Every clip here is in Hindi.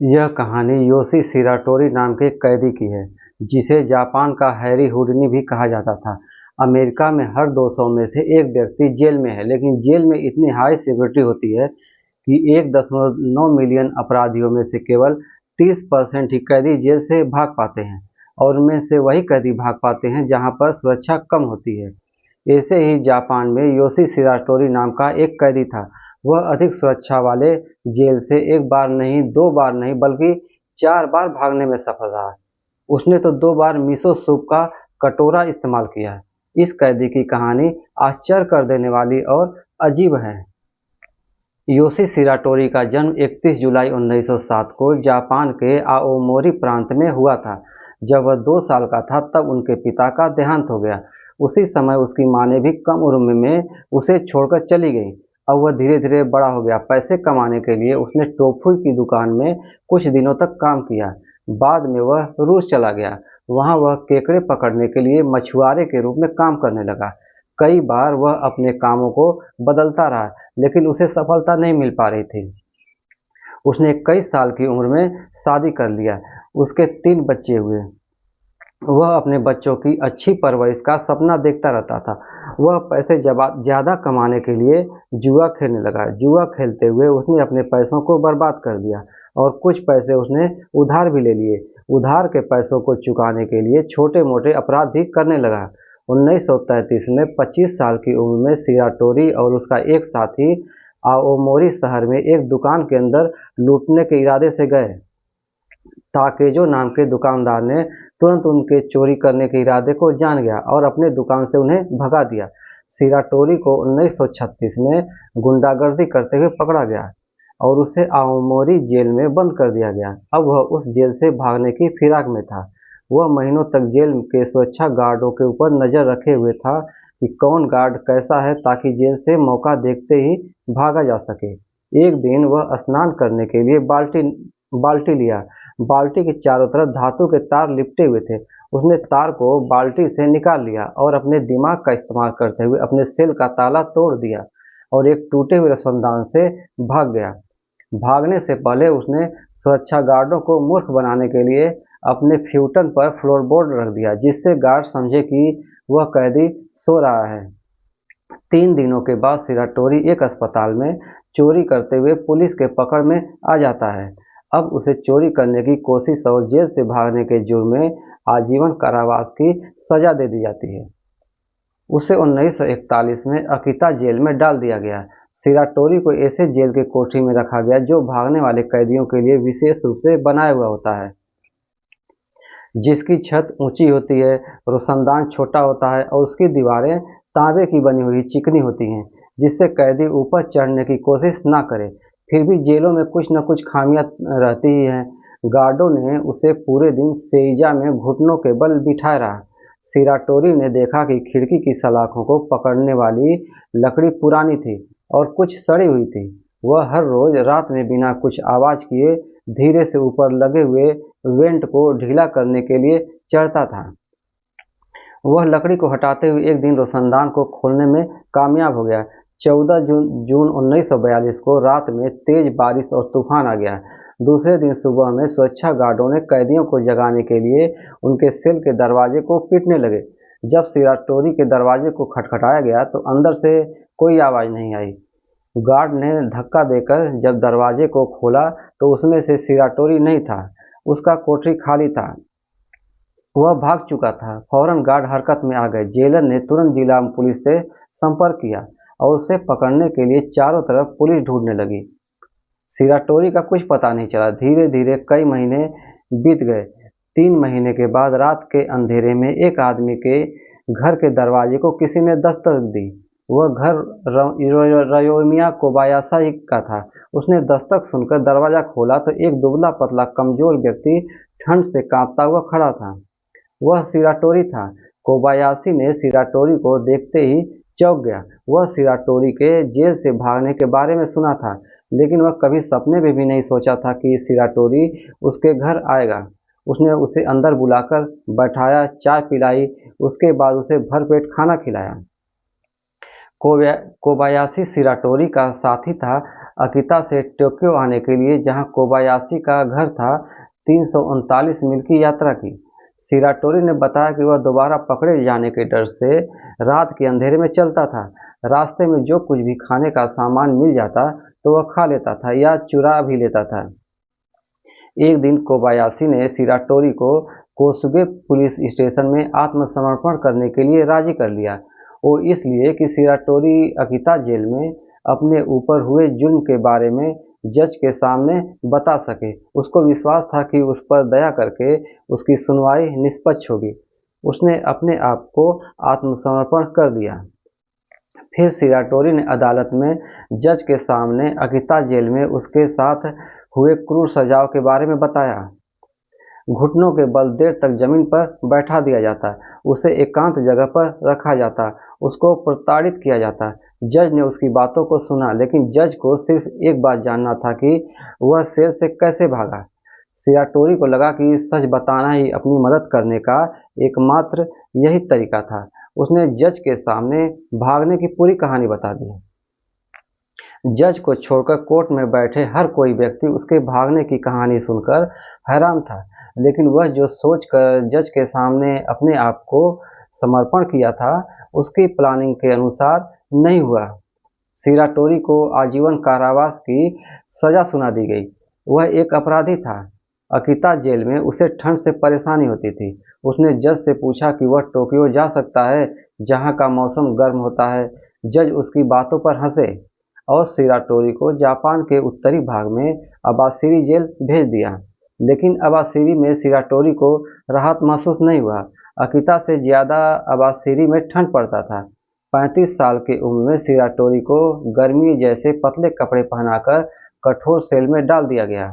यह कहानी योशी शिराटोरी नाम के एक कैदी की है, जिसे जापान का हैरी हुडनी भी कहा जाता था। अमेरिका में हर 200 में से एक व्यक्ति जेल में है, लेकिन जेल में इतनी हाई सिक्योरिटी होती है कि 1.9 मिलियन अपराधियों में से केवल 30% ही कैदी जेल से भाग पाते हैं, और उनमें से वही कैदी भाग पाते हैं जहां पर सुरक्षा कम होती है। ऐसे ही जापान में योशी शिराटोरी नाम का एक कैदी था। वह अधिक सुरक्षा वाले जेल से एक बार नहीं, दो बार नहीं, बल्कि 4 बार भागने में सफल रहा। उसने तो 2 बार मिसो सूप का कटोरा इस्तेमाल किया है। इस कैदी की कहानी आश्चर्य कर देने वाली और अजीब है। योशी शिराटोरी का जन्म 31 जुलाई 1907 को जापान के आओमोरी प्रांत में हुआ था। जब वह 2 साल का था तब उनके पिता का देहांत हो गया। उसी समय उसकी मां ने भी कम उम्र में उसे छोड़कर चली गई। अब वह धीरे धीरे बड़ा हो गया। पैसे कमाने के लिए उसने टोफू की दुकान में कुछ दिनों तक काम किया। बाद में वह रूस चला गया। वहां वह केकड़े पकड़ने के लिए मछुआरे के रूप में काम करने लगा। कई बार वह अपने कामों को बदलता रहा, लेकिन उसे सफलता नहीं मिल पा रही थी। उसने 21 साल की उम्र में शादी कर लिया। उसके 3 बच्चे हुए। वह अपने बच्चों की अच्छी परवरिश का सपना देखता रहता था। वह पैसे ज़्यादा कमाने के लिए जुआ खेलने लगा। जुआ खेलते हुए उसने अपने पैसों को बर्बाद कर दिया, और कुछ पैसे उसने उधार भी ले लिए। उधार के पैसों को चुकाने के लिए छोटे-मोटे अपराध भी करने लगा। 1933 में 25 साल की उम्र में शिराटोरी और उसका एक साथी आओमोरी शहर में एक दुकान के अंदर लूटने के इरादे से गए। ताकेजो नाम के दुकानदार ने तुरंत उनके चोरी करने के इरादे को जान गया और अपने दुकान से उन्हें भगा दिया। शिराटोरी को 1936 में गुंडागर्दी करते हुए पकड़ा गया और उसे आओमोरी जेल में बंद कर दिया गया। अब वह उस जेल से भागने की फिराक में था। वह महीनों तक जेल के सुरक्षा गार्डों के ऊपर नजर रखे हुए था कि कौन गार्ड कैसा है, ताकि जेल से मौका देखते ही भागा जा सके। एक दिन वह स्नान करने के लिए बाल्टी लिया। बाल्टी के चारों तरफ धातु के तार लिपटे हुए थे। उसने तार को बाल्टी से निकाल लिया और अपने दिमाग का इस्तेमाल करते हुए अपने सेल का ताला तोड़ दिया और एक टूटे हुए रोशनदान से भाग गया। भागने से पहले उसने सुरक्षा गार्डों को मूर्ख बनाने के लिए अपने फ्यूटन पर फ्लोरबोर्ड रख दिया, जिससे गार्ड समझे कि वह कैदी सो रहा है। 3 दिनों के बाद शिराटोरी एक अस्पताल में चोरी करते हुए पुलिस के पकड़ में आ जाता है। अब उसे चोरी करने की कोशिश और जेल से भागने के जुर्म में आजीवन कारावास की सजा दे दी जाती है। उसे 1941 में अकिता जेल में डाल दिया गया। शिराटोरी को ऐसे जेल के कोठरी में रखा गया जो भागने वाले कैदियों के लिए विशेष रूप से बनाया हुआ होता है, जिसकी छत ऊंची होती है, रोशनदान छोटा होता है और उसकी दीवारें तांबे की बनी हुई चिकनी होती हैं, जिससे कैदी ऊपर चढ़ने की कोशिश ना करे। फिर भी जेलों में कुछ न कुछ खामियां रहती ही हैं। गार्डों ने उसे पूरे दिन सेइजा में घुटनों के बल बिठाए रहा। शिराटोरी ने देखा कि खिड़की की सलाखों को पकड़ने वाली लकड़ी पुरानी थी और कुछ सड़ी हुई थी। वह हर रोज रात में बिना कुछ आवाज किए धीरे से ऊपर लगे हुए वेंट को ढीला करने के लिए चढ़ता था। वह लकड़ी को हटाते हुए एक दिन रोशनदान को खोलने में कामयाब हो गया। 14 जून 1942 को रात में तेज बारिश और तूफान आ गया। दूसरे दिन सुबह में सुरक्षा गार्डों ने कैदियों को जगाने के लिए उनके सेल के दरवाजे को पीटने लगे। जब शिराटोरी के दरवाजे को खटखटाया गया तो अंदर से कोई आवाज नहीं आई। गार्ड ने धक्का देकर जब दरवाजे को खोला तो उसमें से शिराटोरी नहीं था। उसका कोठरी खाली था। वह भाग चुका था। फौरन गार्ड हरकत में आ गए। जेलर ने तुरंत जिला पुलिस से संपर्क किया और उसे पकड़ने के लिए चारों तरफ पुलिस ढूंढने लगी। शिराटोरी का कुछ पता नहीं चला। धीरे धीरे कई महीने बीत गए। 3 महीने के बाद रात के अंधेरे में एक आदमी के घर के दरवाजे को किसी ने दस्तक दी। वह घर रयोमिया कोबायाशी का था। उसने दस्तक सुनकर दरवाजा खोला तो एक दुबला पतला कमजोर व्यक्ति ठंड से कांपता हुआ खड़ा था। वह शिराटोरी था। कोबायाशी ने शिराटोरी को देखते ही चौंक गया। वह शिराटोरी के जेल से भागने के बारे में सुना था, लेकिन वह कभी सपने में भी नहीं सोचा था कि शिराटोरी उसके घर आएगा। उसने उसे अंदर बुलाकर बैठाया, चाय पिलाई, उसके बाद उसे भरपेट खाना खिलाया। कोबायाशी शिराटोरी का साथी था। अकिता से टोक्यो आने के लिए जहां कोबायाशी का घर था 339 मील की यात्रा की। शिराटोरी ने बताया कि वह दोबारा पकड़े जाने के डर से रात के अंधेरे में चलता था। रास्ते में जो कुछ भी खाने का सामान मिल जाता तो वह खा लेता था या चुरा भी लेता था। एक दिन कोबायाशी ने शिराटोरी को कोसुगे पुलिस स्टेशन में आत्मसमर्पण करने के लिए राजी कर लिया। वो इसलिए कि शिराटोरी अकिता जेल में अपने ऊपर हुए जुल्म के बारे में जज के सामने बता सके। उसको विश्वास था कि उस पर दया करके उसकी सुनवाई निष्पक्ष होगी। उसने अपने आप को आत्मसमर्पण कर दिया। फिर शिराटोरी ने अदालत में जज के सामने अकिता जेल में उसके साथ हुए क्रूर सजाओं के बारे में बताया। घुटनों के बल देर तक जमीन पर बैठा दिया जाता, उसे एकांत जगह पर रखा जाता, उसको प्रताड़ित किया जाता। जज ने उसकी बातों को सुना, लेकिन जज को सिर्फ एक बात जानना था कि वह सेल से कैसे भागा। शिराटोरी को लगा कि सच बताना ही अपनी मदद करने का एकमात्र यही तरीका था। उसने जज के सामने भागने की पूरी कहानी बता दी। जज को छोड़कर कोर्ट में बैठे हर कोई व्यक्ति उसके भागने की कहानी सुनकर हैरान था, लेकिन वह जो सोचकर जज के सामने अपने आप को समर्पण किया था, उसकी प्लानिंग के अनुसार नहीं हुआ। शिराटोरी को आजीवन कारावास की सजा सुना दी गई। वह एक अपराधी था। अकिता जेल में उसे ठंड से परेशानी होती थी। उसने जज से पूछा कि वह टोक्यो जा सकता है, जहां का मौसम गर्म होता है। जज उसकी बातों पर हंसे और शिराटोरी को जापान के उत्तरी भाग में अबाशिरी जेल भेज दिया। लेकिन अबाशिरी में शिराटोरी को राहत महसूस नहीं हुआ। अकिता से ज़्यादा अबाशिरी में ठंड पड़ता था। 35 साल की उम्र में शिराटोरी को गर्मी जैसे पतले कपड़े पहनाकर कठोर सेल में डाल दिया गया।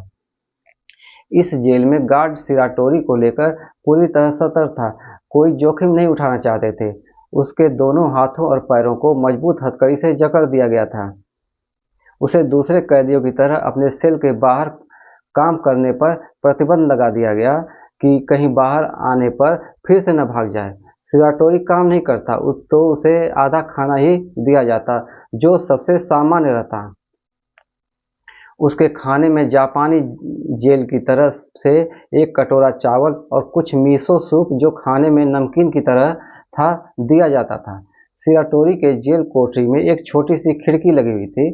इस जेल में गार्ड शिराटोरी को लेकर पूरी तरह सतर्क था। कोई जोखिम नहीं उठाना चाहते थे। उसके दोनों हाथों और पैरों को मजबूत हथकड़ी से जकड़ दिया गया था। उसे दूसरे कैदियों की तरह अपने सेल के बाहर काम करने पर प्रतिबंध लगा दिया गया कि कहीं बाहर आने पर फिर से न भाग जाए। शिराटोरी काम नहीं करता तो उसे आधा खाना ही दिया जाता, जो सबसे सामान्य रहता। उसके खाने में जापानी जेल की तरह से एक कटोरा चावल और कुछ मीसो सूप, जो खाने में नमकीन की तरह था, दिया जाता था। शिराटोरी के जेल कोठरी में एक छोटी सी खिड़की लगी हुई थी,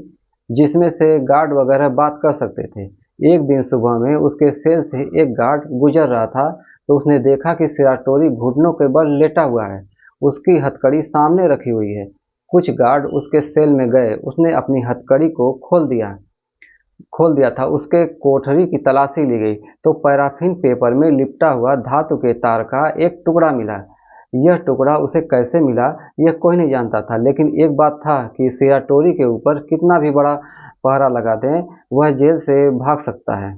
जिसमें से गार्ड वगैरह बात कर सकते थे। एक दिन सुबह में उसके सेल से एक गार्ड गुजर रहा था तो उसने देखा कि शिराटोरी घुटनों के बल लेटा हुआ है। उसकी हथकड़ी सामने रखी हुई है। कुछ गार्ड उसके सेल में गए। उसने अपनी हथकड़ी को खोल दिया था। उसके कोठरी की तलाशी ली गई तो पैराफिन पेपर में लिपटा हुआ धातु के तार का एक टुकड़ा मिला। यह टुकड़ा उसे कैसे मिला यह कोई नहीं जानता था, लेकिन एक बात था कि शिराटोरी के ऊपर कितना भी बड़ा पहरा लगा दें, वह जेल से भाग सकता है।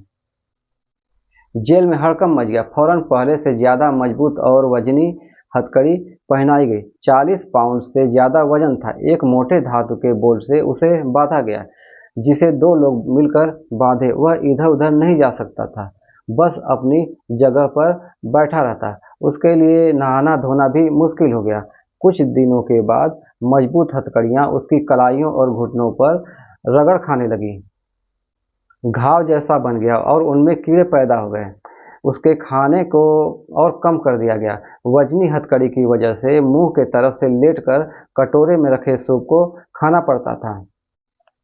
जेल में हड़कंप मच गया। फौरन पहले से ज़्यादा मजबूत और वजनी हथकड़ी पहनाई गई। 40 पाउंड से ज़्यादा वजन था। एक मोटे धातु के बोल्ट से उसे बांधा गया, जिसे 2 लोग मिलकर बांधे। वह इधर उधर नहीं जा सकता था, बस अपनी जगह पर बैठा रहता। उसके लिए नहाना धोना भी मुश्किल हो गया। कुछ दिनों के बाद मजबूत हथकड़ियाँ उसकी कलाइयों और घुटनों पर रगड़ खाने लगी। घाव जैसा बन गया और उनमें कीड़े पैदा हो गए। उसके खाने को और कम कर दिया गया। वजनी हथकड़ी की वजह से मुंह के तरफ से लेटकर कटोरे में रखे सूप को खाना पड़ता था।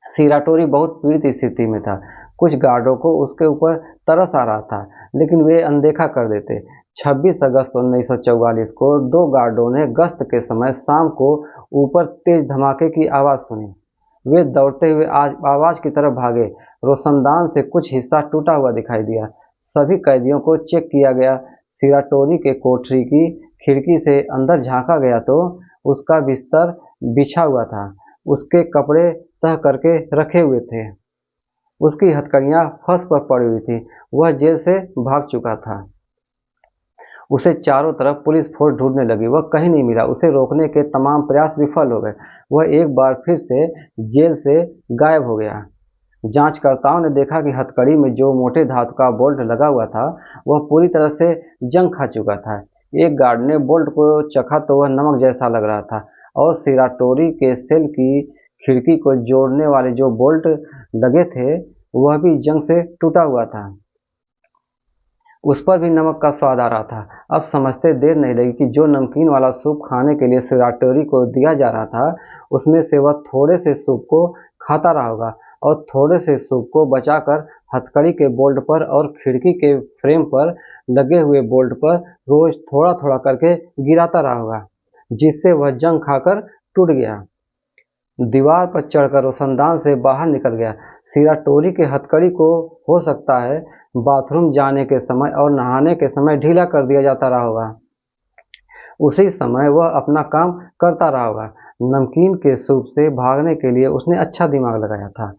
शिराटोरी बहुत पीड़ित स्थिति में था। कुछ गार्डों को उसके ऊपर तरस आ रहा था, लेकिन वे अनदेखा कर देते। 26 अगस्त 1944 को 2 गार्डों ने गश्त के समय शाम को ऊपर तेज धमाके की आवाज़ सुनी। वे दौड़ते हुए आवाज़ की तरफ भागे। रोशनदान से कुछ हिस्सा टूटा हुआ दिखाई दिया। सभी कैदियों को चेक किया गया। शिराटोरी के कोठरी की खिड़की से अंदर झांका गया तो उसका बिस्तर बिछा हुआ था। उसके कपड़े तह करके रखे हुए थे। उसकी हथकड़ियाँ फर्श पर पड़ी हुई थी। वह जेल से भाग चुका था। उसे चारों तरफ पुलिस फोर्स ढूंढने लगी। वह कहीं नहीं मिला। उसे रोकने के तमाम प्रयास विफल हो गए। वह एक बार फिर से जेल से गायब हो गया। जांचकर्ताओं ने देखा कि हथकड़ी में जो मोटे धातु का बोल्ट लगा हुआ था, वह पूरी तरह से जंग खा चुका था। एक गार्ड ने बोल्ट को चखा तो वह नमक जैसा लग रहा था। और सिराटोरी के सेल की खिड़की को जोड़ने वाले जो बोल्ट लगे थे वह भी जंग से टूटा हुआ था। उस पर भी नमक का स्वाद आ रहा था। अब समझते देर नहीं लगी कि जो नमकीन वाला सूप खाने के लिए सिराटोरी को दिया जा रहा था उसमें से वह थोड़े से सूप को खाता रहा होगा और थोड़े से सूप को बचाकर हथकड़ी के बोल्ट पर और खिड़की के फ्रेम पर लगे हुए बोल्ट पर रोज थोड़ा थोड़ा करके गिराता रहा होगा, जिससे वह जंग खाकर टूट गया। दीवार पर चढ़कर रोशनदान से बाहर निकल गया। सिराटोरी के हथकड़ी को हो सकता है बाथरूम जाने के समय और नहाने के समय ढीला कर दिया जाता रहा होगा। उसी समय वह अपना काम करता रहा होगा। नमकीन के सूप से भागने के लिए उसने अच्छा दिमाग लगाया था।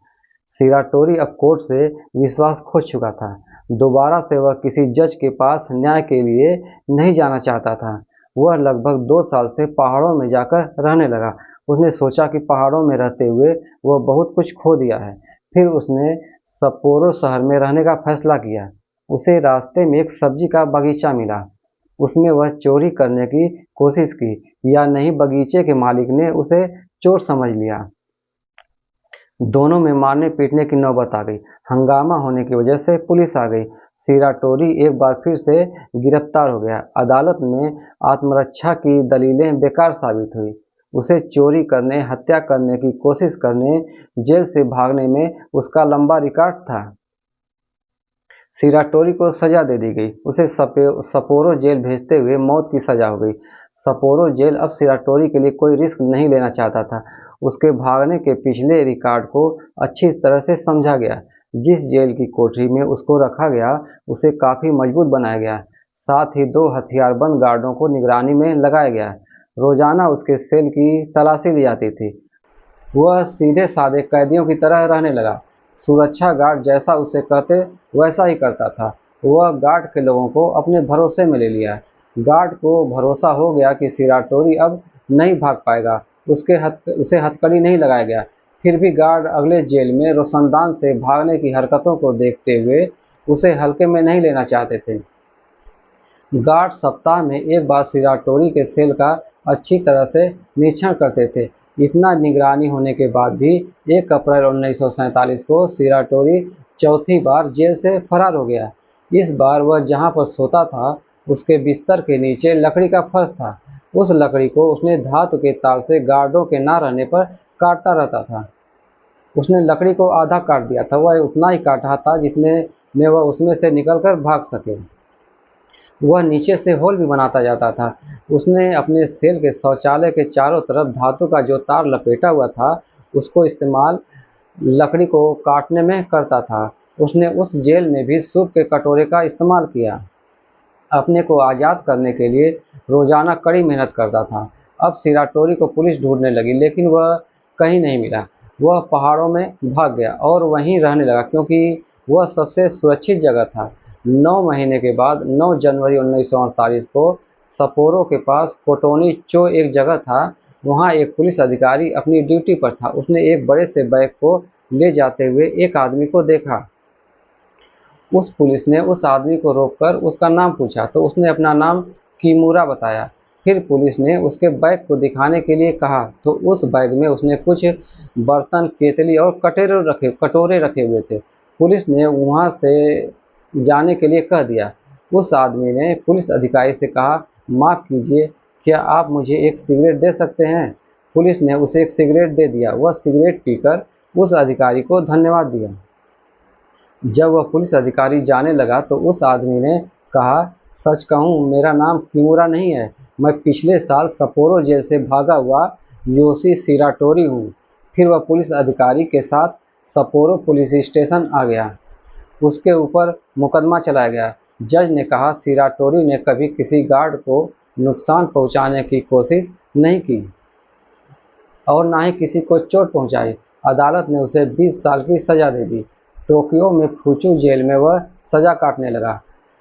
सिराटोरी अब कोर्ट से विश्वास खो चुका था। दोबारा से वह किसी जज के पास न्याय के लिए नहीं जाना चाहता था। वह लगभग 2 साल से पहाड़ों में जाकर रहने लगा। उसने सोचा कि पहाड़ों में रहते हुए वह बहुत कुछ खो दिया है। फिर उसने सप्पोरो शहर में रहने का फैसला किया। उसे रास्ते में एक सब्जी का बगीचा मिला। उसमें वह चोरी करने की कोशिश की, या नहीं बगीचे के मालिक ने उसे चोर समझ लिया। दोनों में मारने पीटने की नौबत आ गई। हंगामा होने की वजह से पुलिस आ गई। सिराटोरी एक बार फिर से गिरफ्तार हो गया। अदालत में आत्मरक्षा की दलीलें बेकार साबित हुई। उसे चोरी करने, हत्या करने की कोशिश करने, जेल से भागने में उसका लंबा रिकॉर्ड था। सिराटोरी को सजा दे दी गई। उसे सपोरो जेल भेजते हुए मौत की सजा हो गई। सपोरो जेल अब सिराटोरी के लिए कोई रिस्क नहीं लेना चाहता था। उसके भागने के पिछले रिकॉर्ड को अच्छी तरह से समझा गया। जिस जेल की कोठरी में उसको रखा गया उसे काफ़ी मजबूत बनाया गया। साथ ही 2 हथियारबंद गार्डों को निगरानी में लगाया गया। रोजाना उसके सेल की तलाशी ली जाती थी। वह सीधे साधे कैदियों की तरह रहने लगा। सुरक्षा गार्ड जैसा उसे कहते वैसा ही करता था। वह गार्ड के लोगों को अपने भरोसे में ले लिया। गार्ड को भरोसा हो गया कि सिराटोरी अब नहीं भाग पाएगा। उसे हथकड़ी नहीं लगाया गया। फिर भी गार्ड अगले जेल में रोशनदान से भागने की हरकतों को देखते हुए उसे हल्के में नहीं लेना चाहते थे। गार्ड सप्ताह में एक बार सिराटोरी के सेल का अच्छी तरह से निरीक्षण करते थे। इतना निगरानी होने के बाद भी 1 अप्रैल 1947 को सिराटोरी चौथी बार जेल से फरार हो गया। इस बार वह जहां पर सोता था उसके बिस्तर के नीचे लकड़ी का फर्श था। उस लकड़ी को उसने धातु के तार से गार्डों के ना रहने पर काटता रहता था। उसने लकड़ी को आधा काट दिया था। वह उतना ही काटा था जितने में वह उसमें से निकलकर भाग सके। वह नीचे से होल भी बनाता जाता था। उसने अपने सेल के शौचालय के चारों तरफ धातु का जो तार लपेटा हुआ था उसको इस्तेमाल लकड़ी को काटने में करता था। उसने उस जेल में भी सूप के कटोरे का इस्तेमाल किया। अपने को आज़ाद करने के लिए रोजाना कड़ी मेहनत करता था। अब सिराटोरी को पुलिस ढूंढने लगी लेकिन वह कहीं नहीं मिला। वह पहाड़ों में भाग गया और वहीं रहने लगा क्योंकि वह सबसे सुरक्षित जगह था। 9 महीने के बाद 9 जनवरी 1948 को सपोरो के पास कोटोनी चो एक जगह था। वहाँ एक पुलिस अधिकारी अपनी ड्यूटी पर था। उसने एक बड़े से बैग को ले जाते हुए एक आदमी को देखा। उस पुलिस ने उस आदमी को रोककर उसका नाम पूछा तो उसने अपना नाम किमुरा बताया। फिर पुलिस ने उसके बैग को दिखाने के लिए कहा तो उस बैग में उसने कुछ बर्तन, केतली और कटोरे रखे हुए थे। पुलिस ने वहां से जाने के लिए कह दिया। उस आदमी ने पुलिस अधिकारी से कहा, माफ़ कीजिए, क्या आप मुझे एक सिगरेट दे सकते हैं? पुलिस ने उसे एक सिगरेट दे दिया। वह सिगरेट पीकर उस अधिकारी को धन्यवाद दिया। जब वह पुलिस अधिकारी जाने लगा तो उस आदमी ने कहा, सच कहूँ मेरा नाम किमुरा नहीं है। मैं पिछले साल सपोरो जेल से भागा हुआ योशी सिराटोरी हूँ। फिर वह पुलिस अधिकारी के साथ सपोरो पुलिस स्टेशन आ गया। उसके ऊपर मुकदमा चलाया गया। जज ने कहा, सिराटोरी ने कभी किसी गार्ड को नुकसान पहुंचाने की कोशिश नहीं की और ना ही किसी को चोट पहुंचाई। अदालत ने उसे 20 साल की सजा दे दी। टोक्यो में फुचू जेल में वह सजा काटने लगा।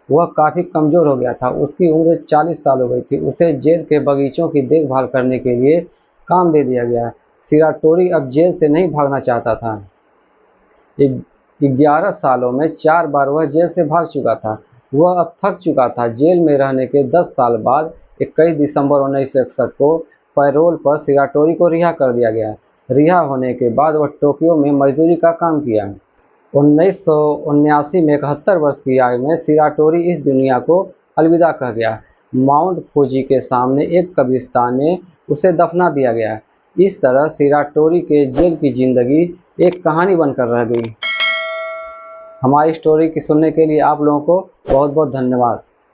वह काफ़ी कमज़ोर हो गया था। उसकी उम्र 40 साल हो गई थी। उसे जेल के बगीचों की देखभाल करने के लिए काम दे दिया गया। सिराटोरी अब जेल से नहीं भागना चाहता था। 11 सालों में 4 बार वह जेल से भाग चुका था। वह अब थक चुका था। जेल में रहने के 10 साल बाद 21 दिसंबर 1961 को पैरोल पर सिराटोरी को रिहा कर दिया गया। रिहा होने के बाद वह टोक्यो में मजदूरी का काम किया। 1979 में 71 वर्ष की आयु में सिराटोरी इस दुनिया को अलविदा कह गया। माउंट फूजी के सामने एक कब्रिस्तान में उसे दफना दिया गया। इस तरह सिराटोरी के जेल की जिंदगी एक कहानी बनकर रह गई। हमारी स्टोरी की सुनने के लिए आप लोगों को बहुत बहुत धन्यवाद।